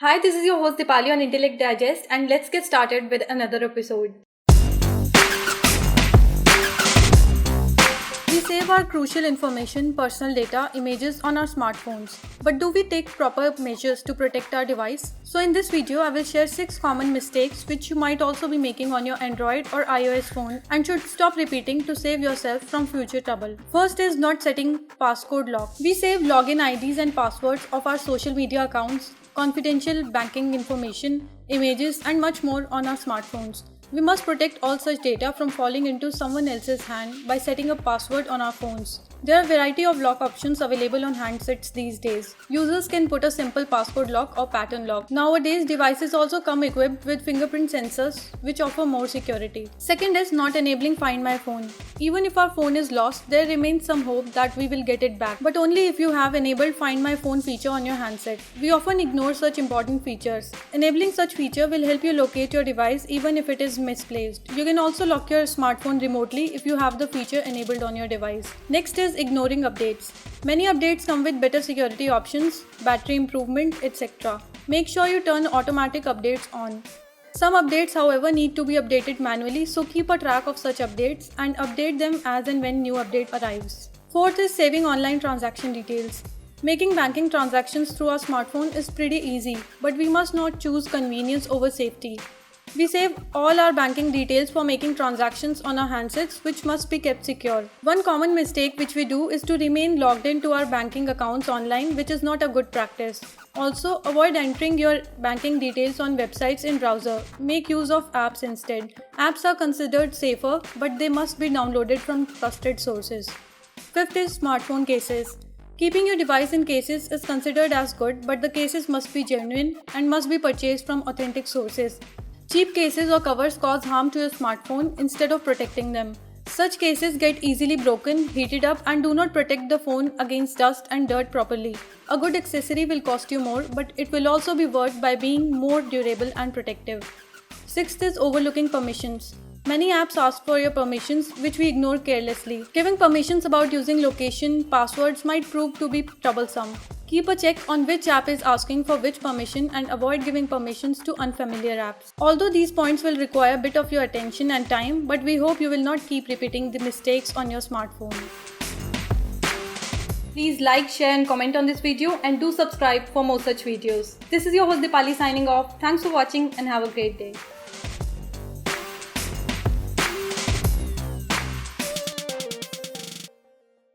Hi, this is your host Dipali on Intellect Digest, and let's get started with another episode. We save our crucial information, personal data, images on our smartphones. But do we take proper measures to protect our device? So in this video, I will share 6 common mistakes which you might also be making on your Android or iOS phone and should stop repeating to save yourself from future trouble. First is not setting passcode lock. We save login IDs and passwords of our social media accounts, confidential banking information, images, and much more on our smartphones. We must protect all such data from falling into someone else's hand by setting a password on our phones. There are a variety of lock options available on handsets these days. Users can put a simple passcode lock or pattern lock. Nowadays, devices also come equipped with fingerprint sensors which offer more security. Second is not enabling Find My Phone. Even if our phone is lost, there remains some hope that we will get it back, but only if you have enabled Find My Phone feature on your handset. We often ignore such important features. Enabling such feature will help you locate your device even if it is misplaced. You can also lock your smartphone remotely if you have the feature enabled on your device. Next is ignoring updates. Many updates come with better security options, battery improvement, etc. Make sure you turn automatic updates on. Some updates, however, need to be updated manually, so keep a track of such updates and update them as and when new update arrives. Fourth is saving online transaction details. Making banking transactions through our smartphone is pretty easy, but we must not choose convenience over safety. We save all our banking details for making transactions on our handsets, which must be kept secure. One common mistake which we do is to remain logged into our banking accounts online, which is not a good practice. Also, avoid entering your banking details on websites in browser. Make use of apps instead. Apps are considered safer, but they must be downloaded from trusted sources. Fifth is smartphone cases. Keeping your device in cases is considered as good, but the cases must be genuine and must be purchased from authentic sources. Cheap cases or covers cause harm to your smartphone instead of protecting them. Such cases get easily broken, heated up, and do not protect the phone against dust and dirt properly. A good accessory will cost you more, but it will also be worth by being more durable and protective. Sixth is overlooking permissions. Many apps ask for your permissions, which we ignore carelessly. Giving permissions about using location, passwords might prove to be troublesome. Keep a check on which app is asking for which permission and avoid giving permissions to unfamiliar apps. Although these points will require a bit of your attention and time, but we hope you will not keep repeating the mistakes on your smartphone. Please like, share and comment on this video and do subscribe for more such videos. This is your host Dipali signing off. Thanks for watching and have a great day.